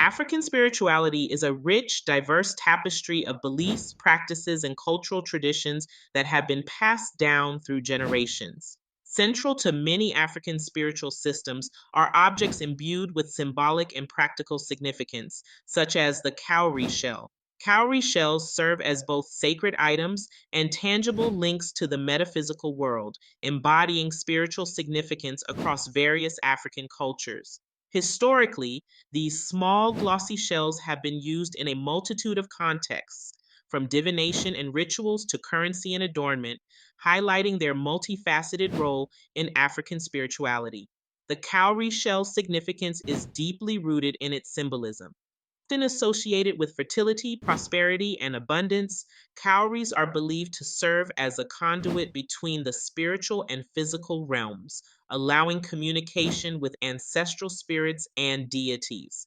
African spirituality is a rich, diverse tapestry of beliefs, practices, and cultural traditions that have been passed down through generations. Central to many African spiritual systems are objects imbued with symbolic and practical significance, such as the cowrie shell. Cowrie shells serve as both sacred items and tangible links to the metaphysical world, embodying spiritual significance across various African cultures. Historically, these small, glossy shells have been used in a multitude of contexts, from divination and rituals to currency and adornment, highlighting their multifaceted role in African spirituality. The cowrie shell's significance is deeply rooted in its symbolism. Often associated with fertility, prosperity, and abundance, cowries are believed to serve as a conduit between the spiritual and physical realms, allowing communication with ancestral spirits and deities.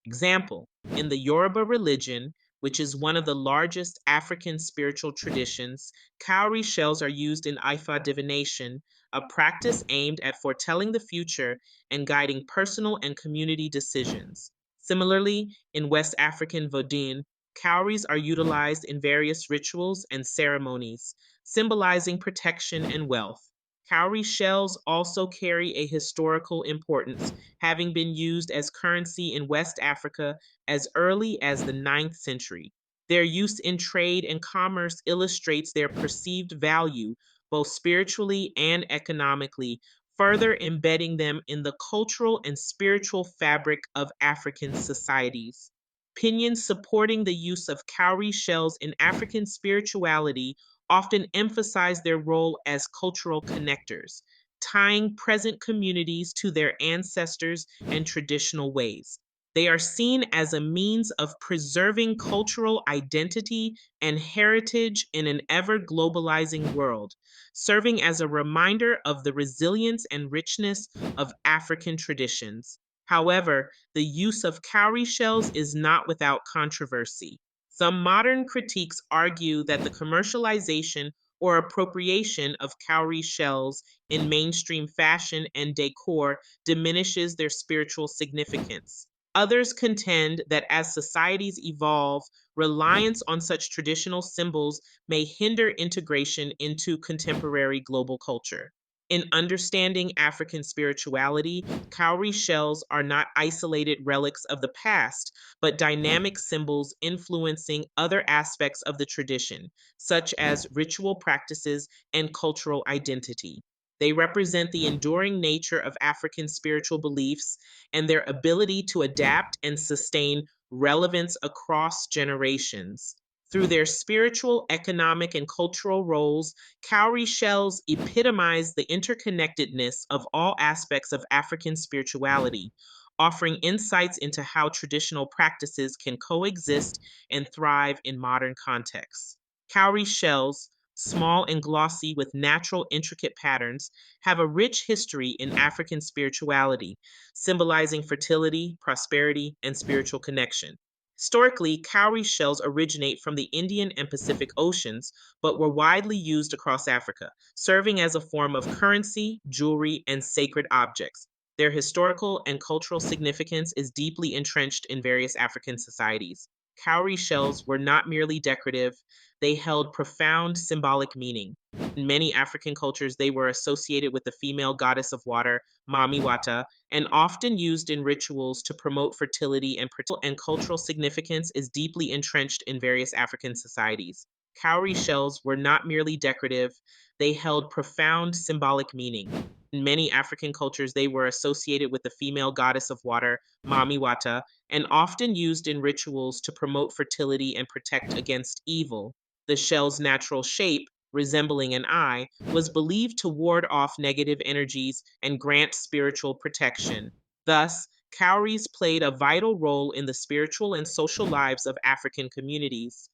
Example, in the Yoruba religion, which is one of the largest African spiritual traditions, cowrie shells are used in Ifa divination, a practice aimed at foretelling the future and guiding personal and community decisions. Similarly, in West African Vodun, cowries are utilized in various rituals and ceremonies, symbolizing protection and wealth. Cowrie shells also carry a historical importance, having been used as currency in West Africa as early as the 9th century. Their use in trade and commerce illustrates their perceived value, both spiritually and economically, further embedding them in the cultural and spiritual fabric of African societies. Opinions supporting the use of cowrie shells in African spirituality often emphasize their role as cultural connectors, tying present communities to their ancestors and traditional ways. They are seen as a means of preserving cultural identity and heritage in an ever globalizing world, serving as a reminder of the resilience and richness of African traditions. However, the use of cowrie shells is not without controversy. Some modern critiques argue that the commercialization or appropriation of cowrie shells in mainstream fashion and decor diminishes their spiritual significance. Others contend that as societies evolve, reliance on such traditional symbols may hinder integration into contemporary global culture. In understanding African spirituality, cowrie shells are not isolated relics of the past, but dynamic symbols influencing other aspects of the tradition, such as ritual practices and cultural identity. They represent the enduring nature of African spiritual beliefs and their ability to adapt and sustain relevance across generations. Through their spiritual, economic, and cultural roles, cowrie shells epitomize the interconnectedness of all aspects of African spirituality, offering insights into how traditional practices can coexist and thrive in modern contexts. Cowrie shells, small and glossy with natural intricate patterns, have a rich history in African spirituality, symbolizing fertility, prosperity, and spiritual connection. Historically, cowrie shells originate from the Indian and Pacific Oceans, but were widely used across Africa, serving as a form of currency, jewelry, and sacred objects. Their historical and cultural significance is deeply entrenched in various African societies. Cowrie shells were not merely decorative, they held profound symbolic meaning. In many African cultures, they were associated with the female goddess of water, Mami Wata, and often used in rituals to promote fertility and cultural significance is deeply entrenched in various African societies. Cowrie shells were not merely decorative, they held profound symbolic meaning. In many African cultures, they were associated with the female goddess of water, Mami Wata, and often used in rituals to promote fertility and protect against evil. The shell's natural shape, resembling an eye, was believed to ward off negative energies and grant spiritual protection. Thus, cowries played a vital role in the spiritual and social lives of African communities,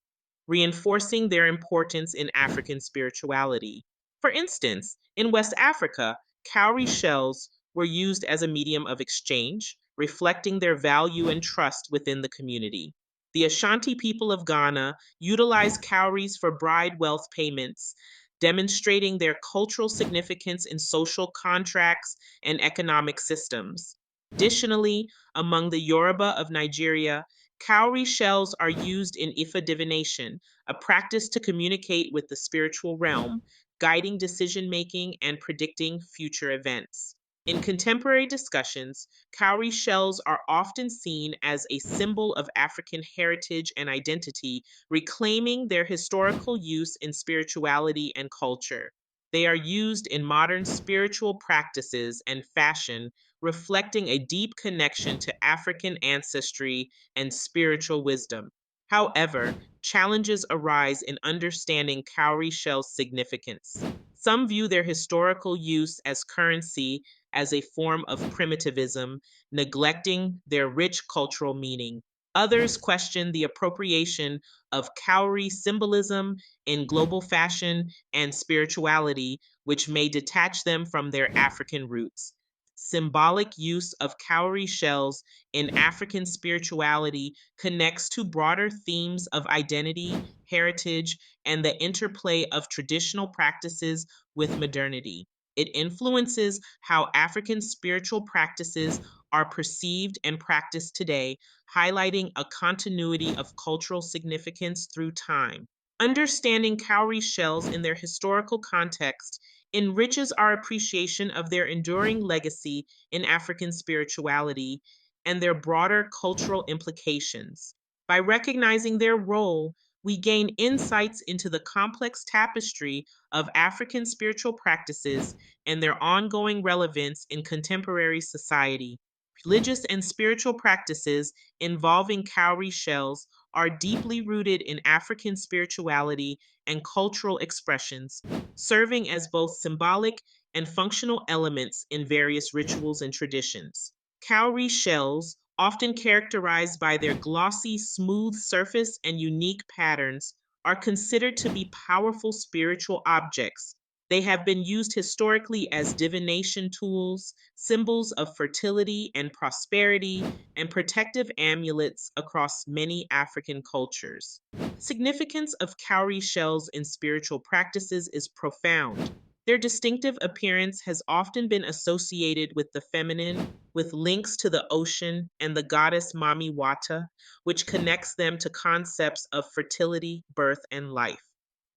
reinforcing their importance in African spirituality. For instance, in West Africa, cowrie shells were used as a medium of exchange, reflecting their value and trust within the community. The Ashanti people of Ghana utilize cowries for bride wealth payments, demonstrating their cultural significance in social contracts and economic systems. Additionally, among the Yoruba of Nigeria, cowrie shells are used in Ifa divination, a practice to communicate with the spiritual realm, guiding decision making and predicting future events. In contemporary discussions, cowrie shells are often seen as a symbol of African heritage and identity, reclaiming their historical use in spirituality and culture. They are used in modern spiritual practices and fashion, reflecting a deep connection to African ancestry and spiritual wisdom. However, challenges arise in understanding cowrie shell's significance. Some view their historical use as currency as a form of primitivism, neglecting their rich cultural meaning. Others question the appropriation of cowrie symbolism in global fashion and spirituality, which may detach them from their African roots. Symbolic use of cowrie shells in African spirituality connects to broader themes of identity, heritage, and the interplay of traditional practices with modernity. It influences how African spiritual practices are perceived and practiced today, highlighting a continuity of cultural significance through time. Understanding cowrie shells in their historical context enriches our appreciation of their enduring legacy in African spirituality and their broader cultural implications. By recognizing their role, we gain insights into the complex tapestry of African spiritual practices and their ongoing relevance in contemporary society. Religious and spiritual practices involving cowrie shells are deeply rooted in African spirituality and cultural expressions, serving as both symbolic and functional elements in various rituals and traditions. Cowrie shells, often characterized by their glossy, smooth surface and unique patterns, are considered to be powerful spiritual objects. They have been used historically as divination tools, symbols of fertility and prosperity, and protective amulets across many African cultures. The significance of cowrie shells in spiritual practices is profound. Their distinctive appearance has often been associated with the feminine, with links to the ocean and the goddess Mami Wata, which connects them to concepts of fertility, birth, and life.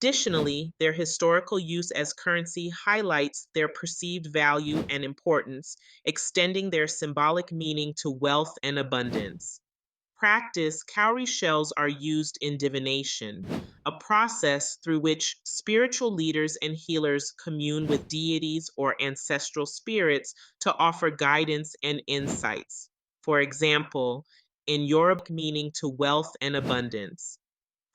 Additionally, their historical use as currency highlights their perceived value and importance, extending their symbolic meaning to wealth and abundance. Practice, cowrie shells are used in divination, a process through which spiritual leaders and healers commune with deities or ancestral spirits to offer guidance and insights. For example, in Yoruba meaning to wealth and abundance.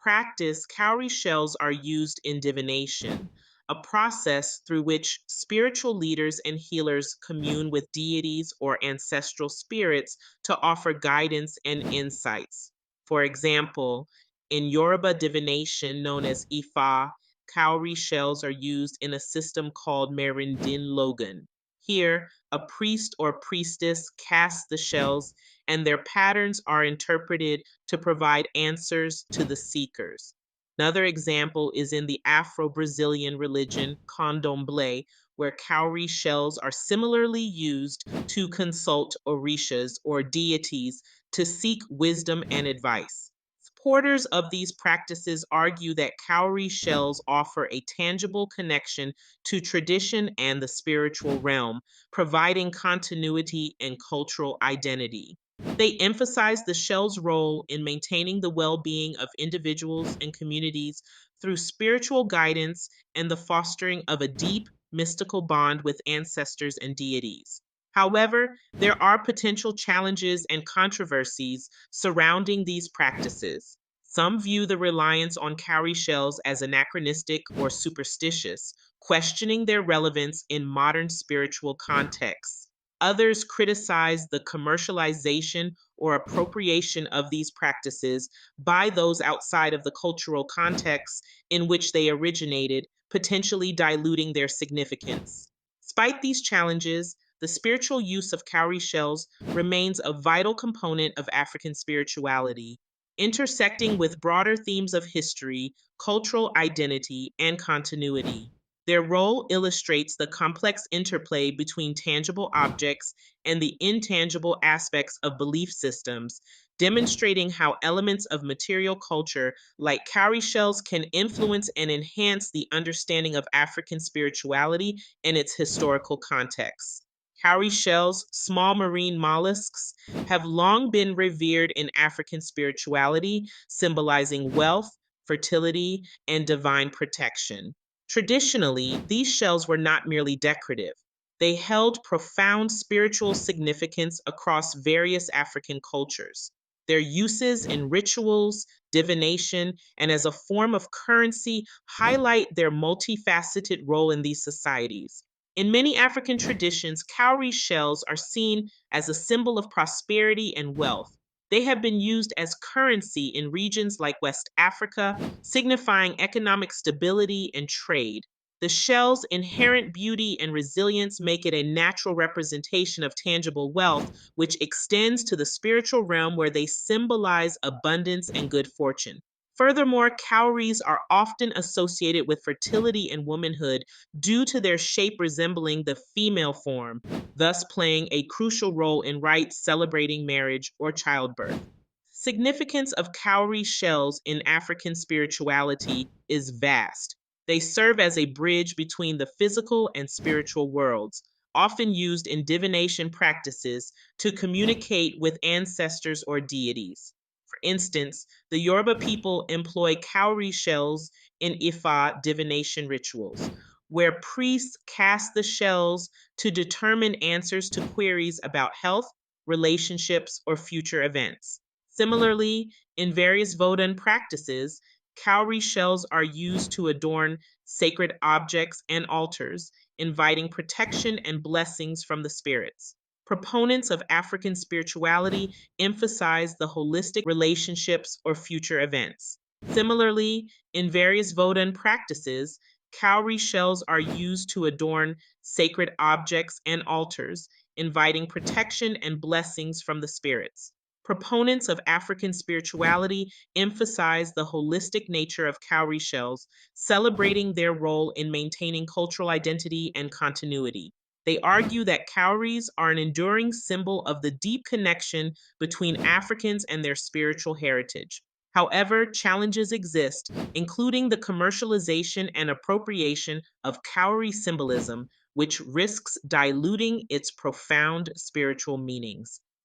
Practice, cowrie shells are used in divination, a process through which spiritual leaders and healers commune with deities or ancestral spirits to offer guidance and insights. For example, in Yoruba divination known as Ifá, cowrie shells are used in a system called Merindin Logan. Here, a priest or priestess casts the shells, and their patterns are interpreted to provide answers to the seekers. Another example is in the Afro Brazilian religion Candomblé, where cowrie shells are similarly used to consult orishas or deities to seek wisdom and advice. Supporters of these practices argue that cowrie shells offer a tangible connection to tradition and the spiritual realm, providing continuity and cultural identity. They emphasize the shell's role in maintaining the well being of individuals and communities through spiritual guidance and the fostering of a deep mystical bond with ancestors and deities. However, there are potential challenges and controversies surrounding these practices. Some view the reliance on cowrie shells as anachronistic or superstitious, questioning their relevance in modern spiritual contexts. Others criticize the commercialization or appropriation of these practices by those outside of the cultural context in which they originated, potentially diluting their significance. Despite these challenges, the spiritual use of cowrie shells remains a vital component of African spirituality, intersecting with broader themes of history, cultural identity, and continuity. Their role illustrates the complex interplay between tangible objects and the intangible aspects of belief systems, demonstrating how elements of material culture, like cowrie shells, can influence and enhance the understanding of African spirituality and its historical context. Cowrie shells, small marine mollusks, have long been revered in African spirituality, symbolizing wealth, fertility, and divine protection. Traditionally, these shells were not merely decorative. They held profound spiritual significance across various African cultures. Their uses in rituals, divination, and as a form of currency highlight their multifaceted role in these societies. In many African traditions, cowrie shells are seen as a symbol of prosperity and wealth. They have been used as currency in regions like West Africa, signifying economic stability and trade. The shell's inherent beauty and resilience make it a natural representation of tangible wealth, which extends to the spiritual realm where they symbolize abundance and good fortune. Furthermore, cowries are often associated with fertility and womanhood due to their shape resembling the female form, thus playing a crucial role in rites celebrating marriage or childbirth. Significance of cowrie shells in African spirituality is vast. They serve as a bridge between the physical and spiritual worlds, often used in divination practices to communicate with ancestors or deities. For instance, the Yoruba people employ cowrie shells in Ifa divination rituals, where priests cast the shells to determine answers to queries about health, relationships, or future events. Similarly, in various Vodun practices, cowrie shells are used to adorn sacred objects and altars, inviting protection and blessings from the spirits. Proponents of African spirituality emphasize the holistic relationships or future events. Similarly, in various Vodun practices, cowrie shells are used to adorn sacred objects and altars, inviting protection and blessings from the spirits. Proponents of African spirituality emphasize the holistic nature of cowrie shells, celebrating their role in maintaining cultural identity and continuity. They argue that cowries are an enduring symbol of the deep connection between Africans and their spiritual heritage. However, challenges exist, including the commercialization and appropriation of cowrie symbolism, which risks diluting its profound spiritual meanings.